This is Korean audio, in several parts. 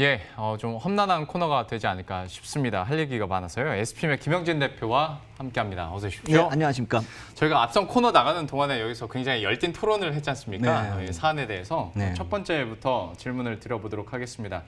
예, 좀 험난한 코너가 되지 않을까 싶습니다. 할 얘기가 많아서요. SPM의 김영진 대표와 함께합니다. 어서 오십시오. 네, 안녕하십니까. 저희가 앞선 코너 나가는 동안에 여기서 굉장히 열띤 토론을 했지 않습니까? 네. 이 사안에 대해서 네. 첫 번째부터 질문을 드려보도록 하겠습니다.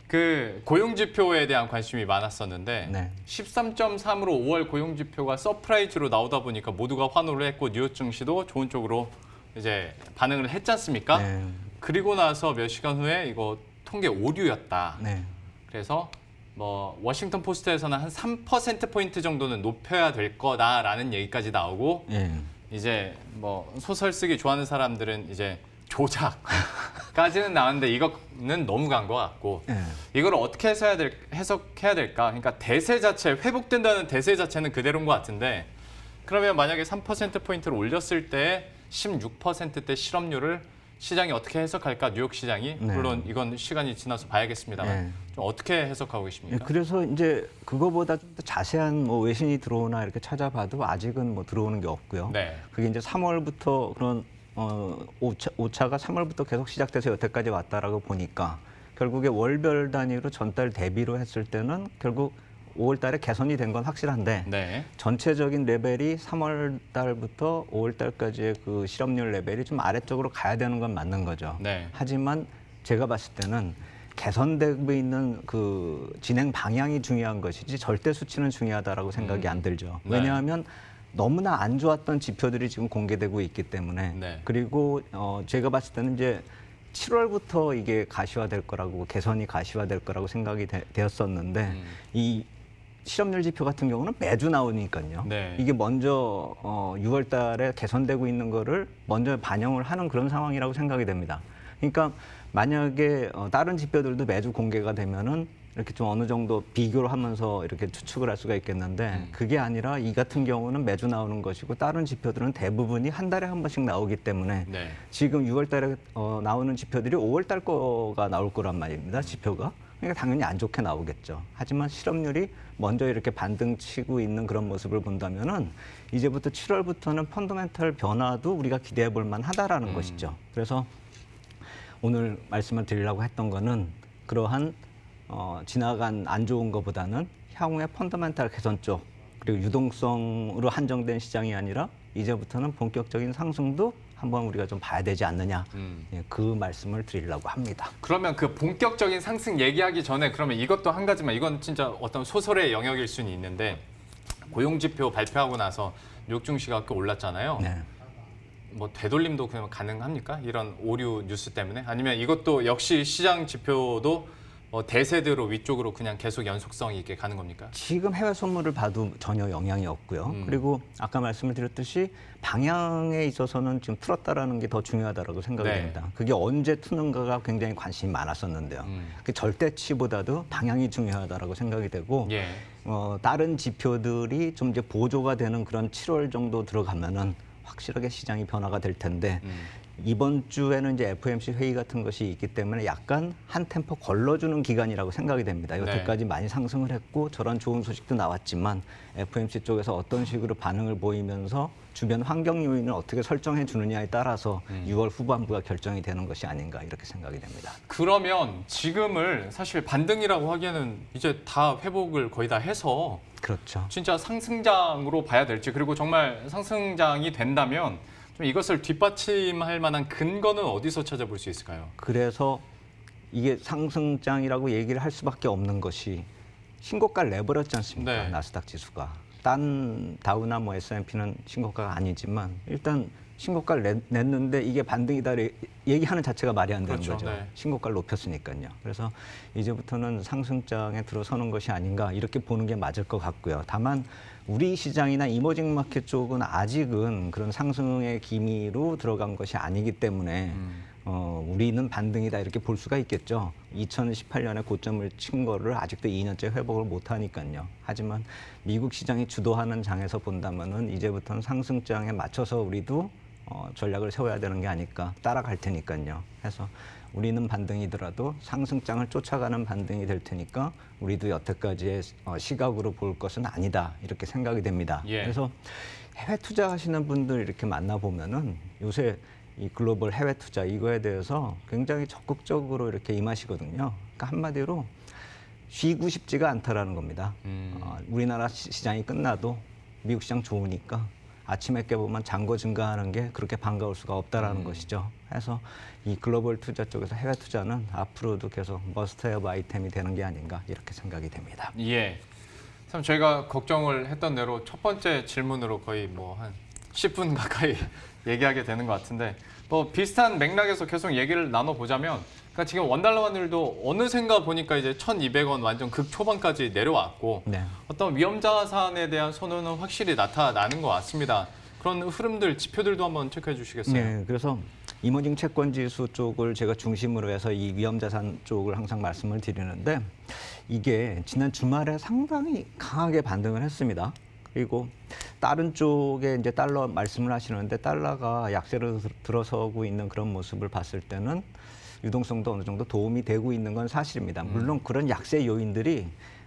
그 고용지표에 대한 관심이 많았었는데 네. 13.3으로 5월 고용지표가 서프라이즈로 나오다 보니까 모두가 환호를 했고 뉴욕 증시도 좋은 쪽으로 이제 반응을 했지 않습니까? 네. 그리고 나서 몇 시간 후에 이거 통계 오류였다. 네. 그래서 뭐 워싱턴 포스트에서는 한 3%포인트 정도는 높여야 될 거다라는 얘기까지 나오고 예. 이제 뭐 소설 쓰기 좋아하는 사람들은 이제 조작까지는 나왔는데 이거는 너무 간 것 같고 예. 이걸 어떻게 해석해야 될까? 그러니까 대세 자체, 회복된다는 대세 자체는 그대로인 것 같은데 그러면 만약에 3%포인트를 올렸을 때 16%대 실업률을 시장이 어떻게 해석할까? 뉴욕 시장이 네. 물론 이건 시간이 지나서 봐야겠습니다만 네. 좀 어떻게 해석하고 예, 계십니까? 그래서 이제 그거보다 좀 더 자세한 뭐 외신이 들어오나 이렇게 찾아봐도 아직은 뭐 들어오는 게 없고요. 네. 그게 이제 3월부터 그런 오차가 3월부터 계속 시작돼서 여태까지 왔다라고 보니까 결국에 월별 단위로 전달 대비로 했을 때는 결국 5월 달에 개선이 된 건 확실한데 네. 전체적인 레벨이 3월 달부터 5월 달까지의 그 실업률 레벨이 좀 아래쪽으로 가야 되는 건 맞는 거죠. 네. 하지만 제가 봤을 때는 개선되고 있는 그 진행 방향이 중요한 것이지 절대 수치는 중요하다라고 생각이 안 들죠. 네. 왜냐하면 너무나 안 좋았던 지표들이 지금 공개되고 있기 때문에 네. 그리고 제가 봤을 때는 이제 7월부터 이게 가시화될 거라고 개선이 가시화될 거라고 생각이 되었었는데 이 실업률 지표 같은 경우는 매주 나오니까요. 네. 이게 먼저 6월 달에 개선되고 있는 거를 먼저 반영을 하는 그런 상황이라고 생각이 됩니다. 그러니까 만약에 다른 지표들도 매주 공개가 되면은 이렇게 좀 어느 정도 비교를 하면서 이렇게 추측을 할 수가 있겠는데 그게 아니라 이 같은 경우는 매주 나오는 것이고 다른 지표들은 대부분이 한 달에 한 번씩 나오기 때문에 네. 지금 6월 달에 나오는 지표들이 5월 달 거가 나올 거란 말입니다. 지표가. 그러니까 당연히 안 좋게 나오겠죠. 하지만 실업률이 먼저 이렇게 반등치고 있는 그런 모습을 본다면은 이제부터 7월부터는 펀더멘털 변화도 우리가 기대해 볼 만하다라는 것이죠. 그래서 오늘 말씀을 드리려고 했던 거는 그러한 지나간 안 좋은 것보다는 향후의 펀더멘털 개선 쪽 그리고 유동성으로 한정된 시장이 아니라 이제부터는 본격적인 상승도 한번 우리가 좀 봐야 되지 않느냐 예, 그 말씀을 드리려고 합니다. 그러면 그 본격적인 상승 얘기하기 전에 그러면 이것도 한 가지만 이건 진짜 어떤 소설의 영역일 수는 있는데 고용지표 발표하고 나서 뉴욕 증시가 꽤 올랐잖아요. 네. 뭐 되돌림도 그냥 가능합니까? 이런 오류 뉴스 때문에? 아니면 이것도 역시 시장 지표도 대세대로 위쪽으로 그냥 계속 연속성 있게 가는 겁니까? 지금 해외 선물을 봐도 전혀 영향이 없고요. 그리고 아까 말씀을 드렸듯이 방향에 있어서는 지금 틀었다라는 게 더 중요하다고 생각이 네. 됩니다. 그게 언제 트는가가 굉장히 관심이 많았었는데요. 그 절대치보다도 방향이 중요하다라고 생각이 되고 예. 다른 지표들이 좀 이제 보조가 되는 그런 7월 정도 들어가면은 확실하게 시장이 변화가 될 텐데 이번 주에는 이제 FOMC 회의 같은 것이 있기 때문에 약간 한 템포 걸러주는 기간이라고 생각이 됩니다. 여태까지 많이 상승을 했고 저런 좋은 소식도 나왔지만 FOMC 쪽에서 어떤 식으로 반응을 보이면서 주변 환경 요인을 어떻게 설정해 주느냐에 따라서 6월 후반부가 결정이 되는 것이 아닌가 이렇게 생각이 됩니다. 그러면 지금을 사실 반등이라고 하기에는 이제 다 회복을 거의 다 해서 그렇죠. 진짜 상승장으로 봐야 될지 그리고 정말 상승장이 된다면 좀 이것을 뒷받침할 만한 근거는 어디서 찾아볼 수 있을까요? 그래서 이게 상승장이라고 얘기를 할 수밖에 없는 것이 신고가를 내버렸지 않습니까? 네. 나스닥 지수가. 딴 다우나 뭐 S&P는 신고가가 아니지만 일단 신고가를 냈는데 이게 반등이다 얘기하는 자체가 말이 안 되는 그렇죠. 거죠. 네. 신고가를 높였으니까요. 그래서 이제부터는 상승장에 들어서는 것이 아닌가 이렇게 보는 게 맞을 것 같고요. 다만 우리 시장이나 이머징 마켓 쪽은 아직은 그런 상승의 기미로 들어간 것이 아니기 때문에 우리는 반등이다 이렇게 볼 수가 있겠죠. 2018년에 고점을 친 거를 아직도 2년째 회복을 못 하니까요. 하지만 미국 시장이 주도하는 장에서 본다면은 이제부터는 상승장에 맞춰서 우리도 전략을 세워야 되는 게 아닐까 따라갈 테니까요. 해서 우리는 반등이더라도 상승장을 쫓아가는 반등이 될 테니까 우리도 여태까지의 시각으로 볼 것은 아니다 이렇게 생각이 됩니다. 예. 그래서 해외 투자하시는 분들 이렇게 만나 보면은 요새 이 글로벌 해외 투자 이거에 대해서 굉장히 적극적으로 이렇게 임하시거든요. 그러니까 한마디로 쉬고 싶지가 않다라는 겁니다. 우리나라 시장이 끝나도 미국 시장 좋으니까 아침에 깨보면 잔고 증가하는 게 그렇게 반가울 수가 없다라는 것이죠. 그래서 이 글로벌 투자 쪽에서 해외 투자는 앞으로도 계속 머스트헤브 아이템이 되는 게 아닌가 이렇게 생각이 됩니다. 예. 참 저희가 걱정을 했던 대로 첫 번째 질문으로 거의 뭐 한 10분 가까이 얘기하게 되는 것 같은데 뭐 비슷한 맥락에서 계속 얘기를 나눠보자면 그러니까 지금 원달러 환율도 어느샌가 보니까 이제 1,200원 완전 극초반까지 내려왔고 네. 어떤 위험 자산에 대한 선호는 확실히 나타나는 것 같습니다. 그런 흐름들, 지표들도 한번 체크해 주시겠어요? 네, 그래서 이머징 채권 지수 쪽을 제가 중심으로 해서 이 위험 자산 쪽을 항상 말씀을 드리는데 이게 지난 주말에 상당히 강하게 반등을 했습니다. 그리고 다른 쪽에 이제 달러 말씀을 하시는데 달러가 약세로 들어서고 있는 그런 모습을 봤을 때는 유동성도 어느 정도 도움이 되고 있는 건 사실입니다. 물론 그런 약세 요인들이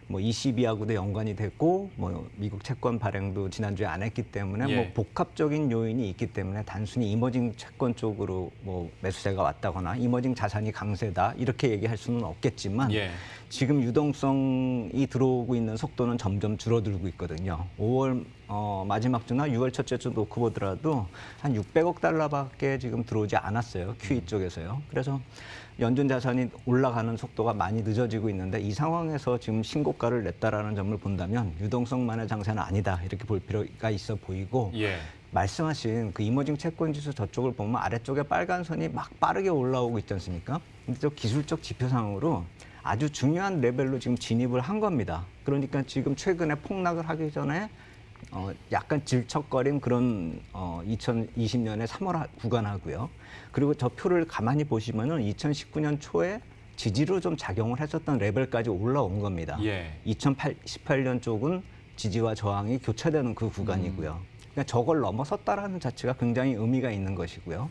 뭐 ECB하고도 연관이 됐고 뭐 미국 채권 발행도 지난주에 안 했기 때문에 예. 뭐 복합적인 요인이 있기 때문에 단순히 이머징 채권 쪽으로 뭐 매수세가 왔다거나 이머징 자산이 강세다 이렇게 얘기할 수는 없겠지만 예. 지금 유동성이 들어오고 있는 속도는 점점 줄어들고 있거든요. 5월 마지막 주나 6월 첫째 주 놓고 보더라도 한 600억 달러밖에 지금 들어오지 않았어요. QE 쪽에서요. 그래서 연준 자산이 올라가는 속도가 많이 늦어지고 있는데 이 상황에서 지금 신고가를 냈다라는 점을 본다면 유동성만의 장세는 아니다 이렇게 볼 필요가 있어 보이고 예. 말씀하신 그 이머징 채권 지수 저쪽을 보면 아래쪽에 빨간 선이 막 빠르게 올라오고 있지 않습니까? 근데 저 기술적 지표상으로 아주 중요한 레벨로 지금 진입을 한 겁니다. 그러니까 지금 최근에 폭락을 하기 전에 약간 질척거린 그런 2020년의 3월 구간하고요. 그리고 저 표를 가만히 보시면은 2019년 초에 지지로 좀 작용을 했었던 레벨까지 올라온 겁니다. 예. 2018년 쪽은 지지와 저항이 교차되는 그 구간이고요. 그러니까 저걸 넘어섰다라는 자체가 굉장히 의미가 있는 것이고요.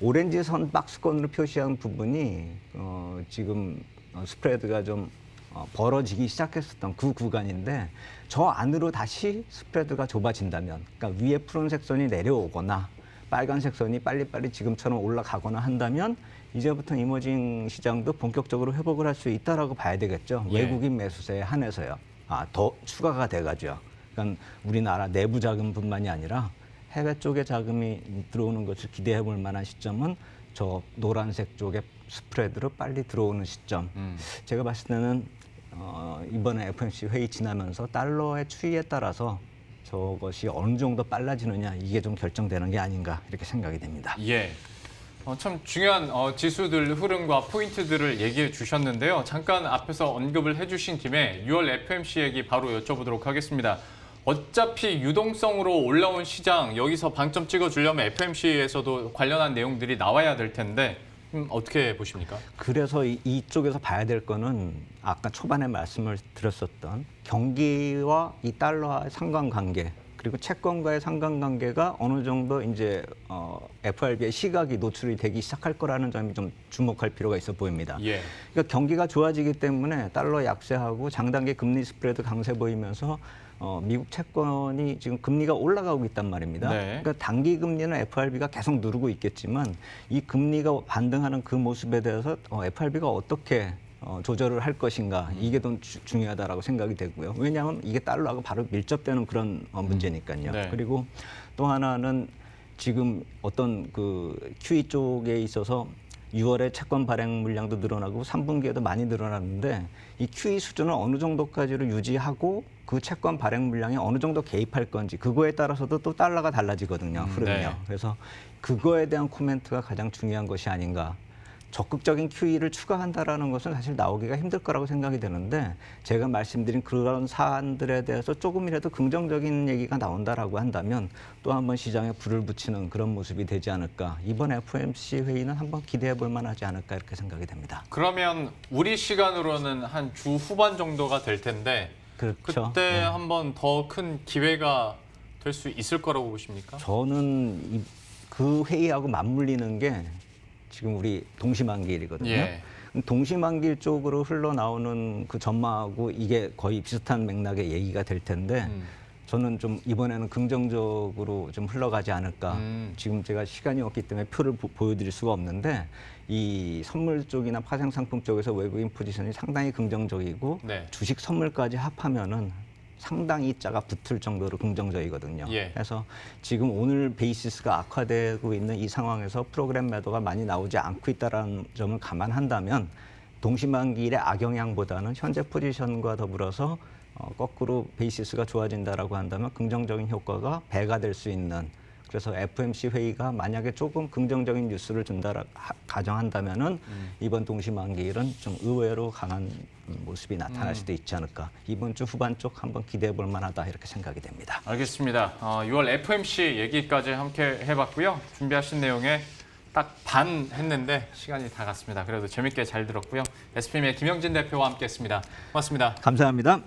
오렌지 선 박스권으로 표시한 부분이 지금 스프레드가 좀 벌어지기 시작했었던 그 구간인데 저 안으로 다시 스프레드가 좁아진다면 그러니까 위에 푸른색 선이 내려오거나 빨간색 선이 빨리빨리 지금처럼 올라가거나 한다면 이제부터 이머징 시장도 본격적으로 회복을 할 수 있다라고 봐야 되겠죠. 예. 외국인 매수세에 한해서요. 더 추가가 돼가죠. 그러니까 우리나라 내부 자금뿐만이 아니라 해외 쪽에 자금이 들어오는 것을 기대해 볼 만한 시점은 저 노란색 쪽에 스프레드로 빨리 들어오는 시점. 제가 봤을 때는 이번에 FOMC 회의 지나면서 달러의 추이에 따라서 저것이 어느 정도 빨라지느냐 이게 좀 결정되는 게 아닌가 이렇게 생각이 됩니다. 예. 참 중요한 지수들 흐름과 포인트들을 얘기해 주셨는데요. 잠깐 앞에서 언급을 해주신 김에 6월 FOMC 얘기 바로 여쭤보도록 하겠습니다. 어차피 유동성으로 올라온 시장 여기서 방점 찍어주려면 FOMC에서도 관련한 내용들이 나와야 될 텐데 어떻게 보십니까? 그래서 이쪽에서 봐야 될 거는 아까 초반에 말씀을 드렸었던 경기와 이 달러와의 상관관계 그리고 채권과의 상관관계가 어느 정도 이제 FRB의 시각이 노출이 되기 시작할 거라는 점이 좀 주목할 필요가 있어 보입니다. 예. 그러니까 경기가 좋아지기 때문에 달러 약세하고 장단기 금리 스프레드 강세 보이면서 미국 채권이 지금 금리가 올라가고 있단 말입니다. 네. 그러니까 단기 금리는 FRB가 계속 누르고 있겠지만 이 금리가 반등하는 그 모습에 대해서 FRB가 어떻게 조절을 할 것인가 이게 더 중요하다라고 생각이 되고요. 왜냐하면 이게 달러하고 바로 밀접되는 그런 문제니까요. 네. 그리고 또 하나는 지금 어떤 그 QE 쪽에 있어서 6월에 채권 발행 물량도 늘어나고 3분기에도 많이 늘어났는데 이 QE 수준을 어느 정도까지로 유지하고 그 채권 발행 물량에 어느 정도 개입할 건지 그거에 따라서도 또 달러가 달라지거든요. 흐름이요. 네. 그래서 그거에 대한 코멘트가 가장 중요한 것이 아닌가. 적극적인 QE를 추가한다라는 것은 사실 나오기가 힘들 거라고 생각이 되는데 제가 말씀드린 그런 사안들에 대해서 조금이라도 긍정적인 얘기가 나온다라고 한다면 또 한번 시장에 불을 붙이는 그런 모습이 되지 않을까. 이번 FOMC 회의는 한번 기대해 볼 만하지 않을까 이렇게 생각이 됩니다. 그러면 우리 시간으로는 한 주 후반 정도가 될 텐데 그렇죠. 그때 한번 더 큰 기회가 될 수 있을 거라고 보십니까? 저는 그 회의하고 맞물리는 게 지금 우리 동시만기일이거든요. 예. 동시만기일 쪽으로 흘러나오는 그 전망하고 이게 거의 비슷한 맥락의 얘기가 될 텐데 저는 좀 이번에는 긍정적으로 좀 흘러가지 않을까. 지금 제가 시간이 없기 때문에 표를 보여드릴 수가 없는데 이 선물 쪽이나 파생 상품 쪽에서 외국인 포지션이 상당히 긍정적이고 네. 주식 선물까지 합하면은 상당히 자가 붙을 정도로 긍정적이거든요. 예. 그래서 지금 오늘 베이시스가 악화되고 있는 이 상황에서 프로그램 매도가 많이 나오지 않고 있다는 점을 감안한다면 동시만기일의 악영향보다는 현재 포지션과 더불어서 거꾸로 베이시스가 좋아진다라고 한다면 긍정적인 효과가 배가 될 수 있는, 그래서 FOMC 회의가 만약에 조금 긍정적인 뉴스를 준다 가정한다면은 이번 동시만기일은 좀 의외로 강한 모습이 나타날 수도 있지 않을까. 이번 주 후반 쪽 한번 기대해 볼 만하다 이렇게 생각이 됩니다. 알겠습니다. 6월 FOMC 얘기까지 함께 해봤고요. 준비하신 내용에 딱 반 했는데 시간이 다 갔습니다. 그래도 재밌게 잘 들었고요. SPM의 김영진 대표와 함께했습니다. 고맙습니다. 감사합니다.